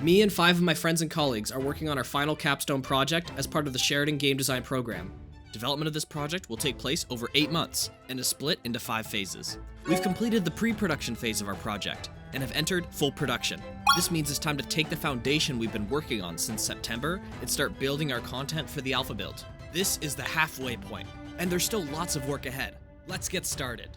Me and 5 of my friends and colleagues are working on our final Capstone project as part of the Sheridan game design program. Development of this project will take place over 8 months and is split into 5 phases. We've completed the pre-production phase of our project and have entered full production. This means it's time to take the foundation we've been working on since September and start building our content for the alpha build. This is the halfway point, and there's still lots of work ahead. Let's get started.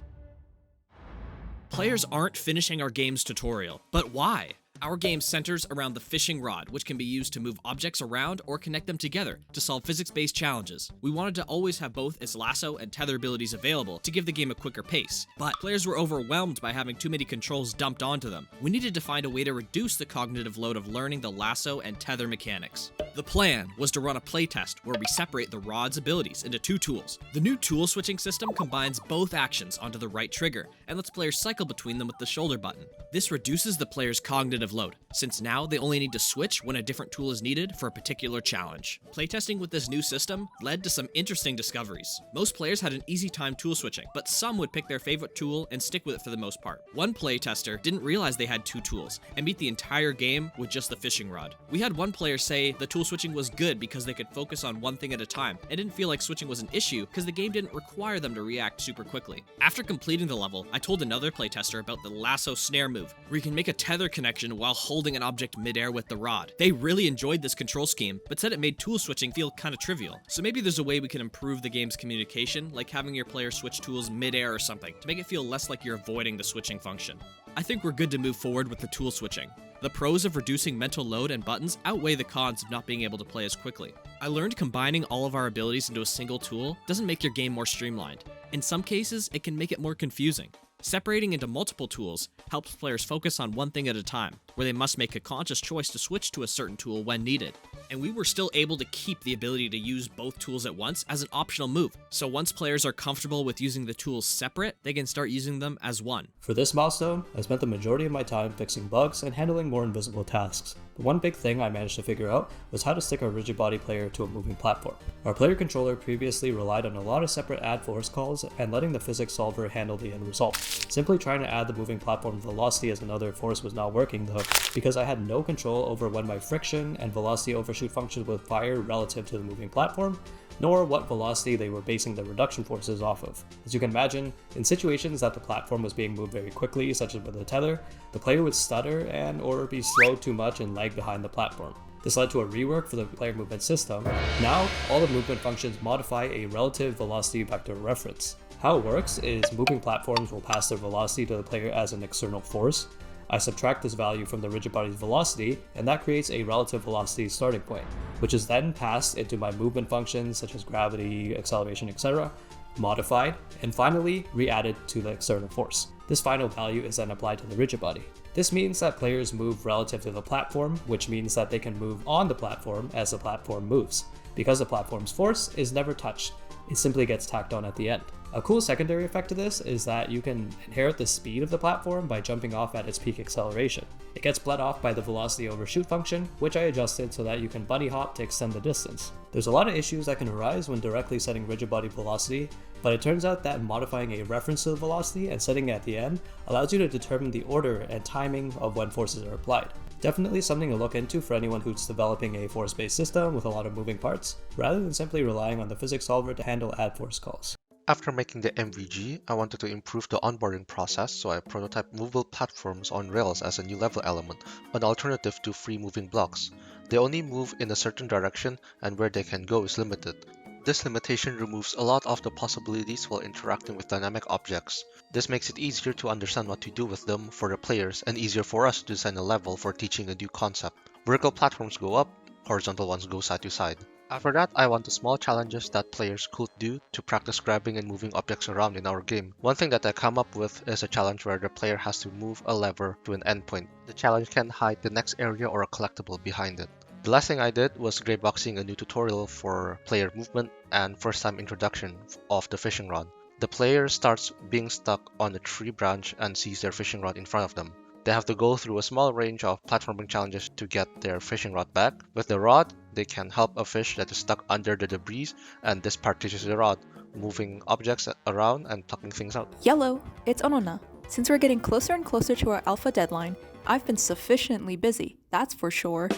Players aren't finishing our game's tutorial, but why? Our game centers around the fishing rod, which can be used to move objects around or connect them together to solve physics-based challenges. We wanted to always have both its lasso and tether abilities available to give the game a quicker pace, but players were overwhelmed by having too many controls dumped onto them. We needed to find a way to reduce the cognitive load of learning the lasso and tether mechanics. The plan was to run a playtest where we separate the rod's abilities into 2 tools. The new tool switching system combines both actions onto the right trigger and lets players cycle between them with the shoulder button. This reduces the player's cognitive load, since now they only need to switch when a different tool is needed for a particular challenge. Playtesting with this new system led to some interesting discoveries. Most players had an easy time tool switching, but some would pick their favorite tool and stick with it for the most part. One playtester didn't realize they had 2 tools and beat the entire game with just the fishing rod. We had one player say the tool switching was good because they could focus on one thing at a time and didn't feel like switching was an issue because the game didn't require them to react super quickly. After completing the level, I told another playtester about the lasso snare move, where you can make a tether connection while holding an object midair with the rod. They really enjoyed this control scheme, but said it made tool switching feel kind of trivial. So maybe there's a way we can improve the game's communication, like having your player switch tools midair or something, to make it feel less like you're avoiding the switching function. I think we're good to move forward with the tool switching. The pros of reducing mental load and buttons outweigh the cons of not being able to play as quickly. I learned combining all of our abilities into a single tool doesn't make your game more streamlined. In some cases, it can make it more confusing. Separating into multiple tools helps players focus on one thing at a time, where they must make a conscious choice to switch to a certain tool when needed. And we were still able to keep the ability to use both tools at once as an optional move. So once players are comfortable with using the tools separate, they can start using them as one. For this milestone, I spent the majority of my time fixing bugs and handling more invisible tasks. The one big thing I managed to figure out was how to stick our rigid body player to a moving platform. Our player controller previously relied on a lot of separate add force calls and letting the physics solver handle the end result. Simply trying to add the moving platform velocity as another force was not working though, because I had no control over when my friction and velocity overshoot functions would fire relative to the moving platform, nor what velocity they were basing the reduction forces off of. As you can imagine, in situations that the platform was being moved very quickly, such as with a tether, the player would stutter and or be slowed too much and lag behind the platform. This led to a rework for the player movement system. Now, all the movement functions modify a relative velocity vector reference. How it works is moving platforms will pass their velocity to the player as an external force. I subtract this value from the rigid body's velocity, and that creates a relative velocity starting point, which is then passed into my movement functions such as gravity, acceleration, etc., modified, and finally re-added to the external force. This final value is then applied to the rigid body. This means that players move relative to the platform, which means that they can move on the platform as the platform moves. Because the platform's force is never touched, it simply gets tacked on at the end. A cool secondary effect to this is that you can inherit the speed of the platform by jumping off at its peak acceleration. It gets bled off by the velocity overshoot function, which I adjusted so that you can bunny hop to extend the distance. There's a lot of issues that can arise when directly setting rigid body velocity, but it turns out that modifying a reference to the velocity and setting it at the end allows you to determine the order and timing of when forces are applied. Definitely something to look into for anyone who's developing a force-based system with a lot of moving parts, rather than simply relying on the physics solver to handle add force calls. After making the MVG, I wanted to improve the onboarding process, so I prototyped movable platforms on rails as a new level element, an alternative to free moving blocks. They only move in a certain direction, and where they can go is limited. This limitation removes a lot of the possibilities while interacting with dynamic objects. This makes it easier to understand what to do with them for the players, and easier for us to design a level for teaching a new concept. Vertical platforms go up, horizontal ones go side to side. After that, I wanted small challenges that players could do to practice grabbing and moving objects around in our game. One thing that I come up with is a challenge where the player has to move a lever to an endpoint. The challenge can hide the next area or a collectible behind it. The last thing I did was grayboxing a new tutorial for player movement and first time introduction of the fishing rod. The player starts being stuck on a tree branch and sees their fishing rod in front of them. They have to go through a small range of platforming challenges to get their fishing rod back. With the rod, they can help a fish that is stuck under the debris, and this part teaches the rod, moving objects around and plucking things out. Yellow, it's Onona. Since we're getting closer and closer to our alpha deadline, I've been sufficiently busy, that's for sure.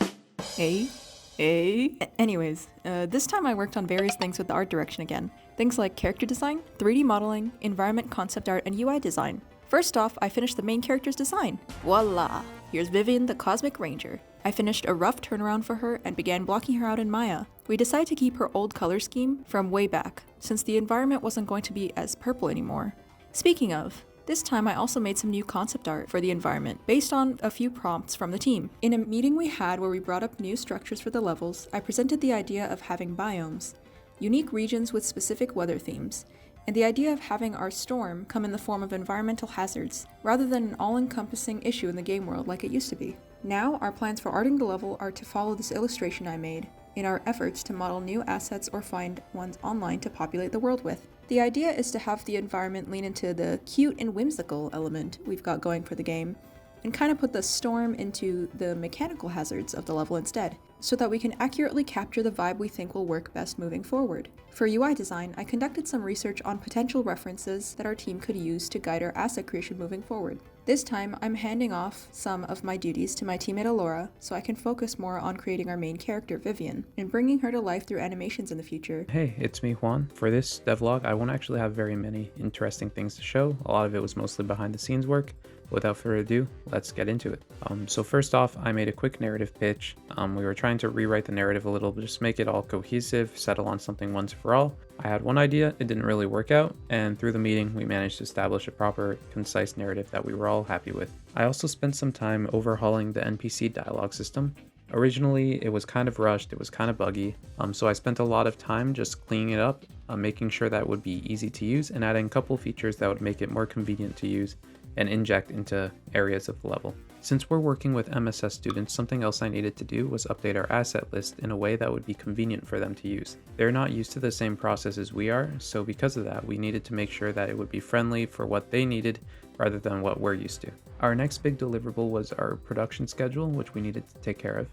Anyways, this time I worked on various things with the art direction again. Things like character design, 3D modeling, environment concept art, and UI design. First off, I finished the main character's design. Voila! Here's Vivian the Cosmic Ranger. I finished a rough turnaround for her and began blocking her out in Maya. We decided to keep her old color scheme from way back, since the environment wasn't going to be as purple anymore. Speaking of, this time I also made some new concept art for the environment, based on a few prompts from the team. In a meeting we had where we brought up new structures for the levels, I presented the idea of having biomes, unique regions with specific weather themes, and the idea of having our storm come in the form of environmental hazards, rather than an all-encompassing issue in the game world like it used to be. Now, our plans for arting the level are to follow this illustration I made, in our efforts to model new assets or find ones online to populate the world with. The idea is to have the environment lean into the cute and whimsical element we've got going for the game, and kind of put the storm into the mechanical hazards of the level instead, so that we can accurately capture the vibe we think will work best moving forward. For UI design, I conducted some research on potential references that our team could use to guide our asset creation moving forward. This time, I'm handing off some of my duties to my teammate Alora, so I can focus more on creating our main character, Vivian, and bringing her to life through animations in the future. Hey, it's me, Juan. For this devlog, I won't actually have very many interesting things to show. A lot of it was mostly behind the scenes work. Without further ado, let's get into it. So first off, I made a quick narrative pitch. We were trying to rewrite the narrative a little, but just make it all cohesive, settle on something once for all. I had one idea, it didn't really work out, and through the meeting, we managed to establish a proper, concise narrative that we were all happy with. I also spent some time overhauling the NPC dialogue system. Originally, it was kind of rushed, it was kind of buggy, so I spent a lot of time just cleaning it up, making sure that it would be easy to use, and adding a couple features that would make it more convenient to use and inject into areas of the level. Since we're working with MSS students, something else I needed to do was update our asset list in a way that would be convenient for them to use. They're not used to the same process as we are, so because of that, we needed to make sure that it would be friendly for what they needed rather than what we're used to. Our next big deliverable was our production schedule, which we needed to take care of.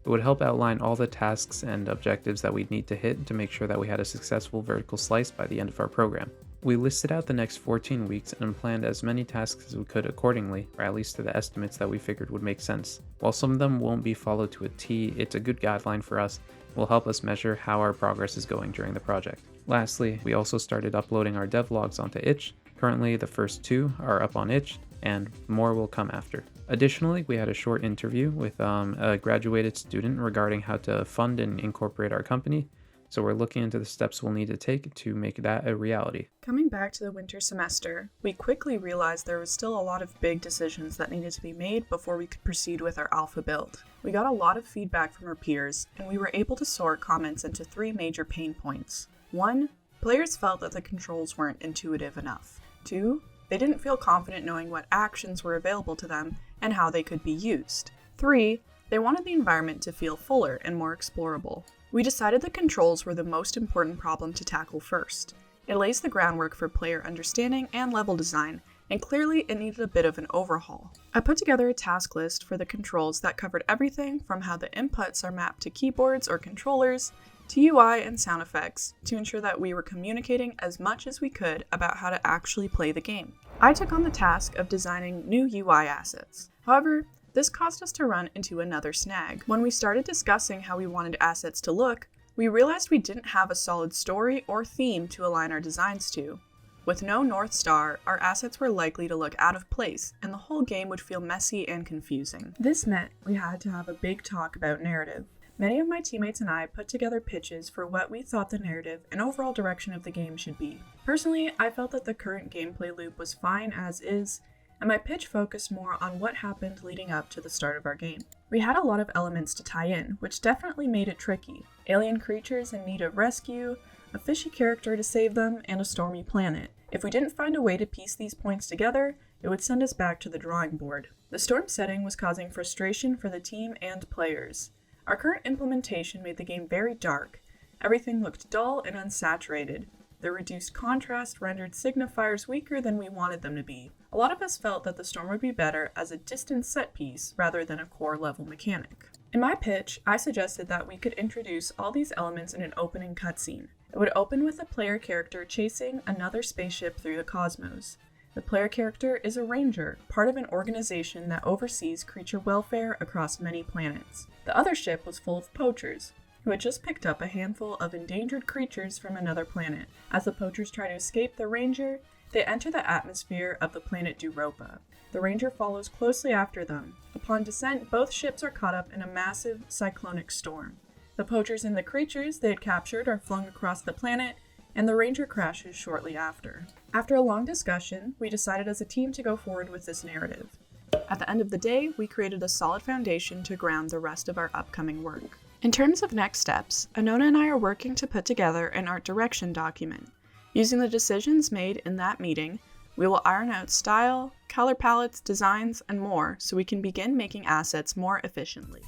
It would help outline all the tasks and objectives that we'd need to hit to make sure that we had a successful vertical slice by the end of our program. We listed out the next 14 weeks and planned as many tasks as we could accordingly, or at least to the estimates that we figured would make sense. While some of them won't be followed to a T, it's a good guideline for us and will help us measure how our progress is going during the project. Lastly, we also started uploading our devlogs onto itch. Currently, the first 2 are up on itch, and more will come after. Additionally, we had a short interview with a graduated student regarding how to fund and incorporate our company. So we're looking into the steps we'll need to take to make that a reality. Coming back to the winter semester, we quickly realized there was still a lot of big decisions that needed to be made before we could proceed with our alpha build. We got a lot of feedback from our peers, and we were able to sort comments into 3 major pain points. 1, players felt that the controls weren't intuitive enough. 2, they didn't feel confident knowing what actions were available to them and how they could be used. 3, they wanted the environment to feel fuller and more explorable. We decided the controls were the most important problem to tackle first. It lays the groundwork for player understanding and level design, and clearly it needed a bit of an overhaul. I put together a task list for the controls that covered everything from how the inputs are mapped to keyboards or controllers, to UI and sound effects, to ensure that we were communicating as much as we could about how to actually play the game. I took on the task of designing new UI assets. However, this caused us to run into another snag. When we started discussing how we wanted assets to look, we realized we didn't have a solid story or theme to align our designs to. With no North Star, our assets were likely to look out of place, and the whole game would feel messy and confusing. This meant we had to have a big talk about narrative. Many of my teammates and I put together pitches for what we thought the narrative and overall direction of the game should be. Personally, I felt that the current gameplay loop was fine as is, and my pitch focused more on what happened leading up to the start of our game. We had a lot of elements to tie in, which definitely made it tricky. Alien creatures in need of rescue, a fishy character to save them, and a stormy planet. If we didn't find a way to piece these points together, it would send us back to the drawing board. The storm setting was causing frustration for the team and players. Our current implementation made the game very dark. Everything looked dull and unsaturated. The reduced contrast rendered signifiers weaker than we wanted them to be. A lot of us felt that the storm would be better as a distant set piece rather than a core level mechanic. In my pitch, I suggested that we could introduce all these elements in an opening cutscene. It would open with a player character chasing another spaceship through the cosmos. The player character is a ranger, part of an organization that oversees creature welfare across many planets. The other ship was full of poachers, who had just picked up a handful of endangered creatures from another planet. As the poachers try to escape the ranger, they enter the atmosphere of the planet Duropa. The ranger follows closely after them. Upon descent, both ships are caught up in a massive cyclonic storm. The poachers and the creatures they had captured are flung across the planet, and the ranger crashes shortly after. After a long discussion, we decided as a team to go forward with this narrative. At the end of the day, we created a solid foundation to ground the rest of our upcoming work. In terms of next steps, Anona and I are working to put together an art direction document. Using the decisions made in that meeting, we will iron out style, color palettes, designs, and more so we can begin making assets more efficiently.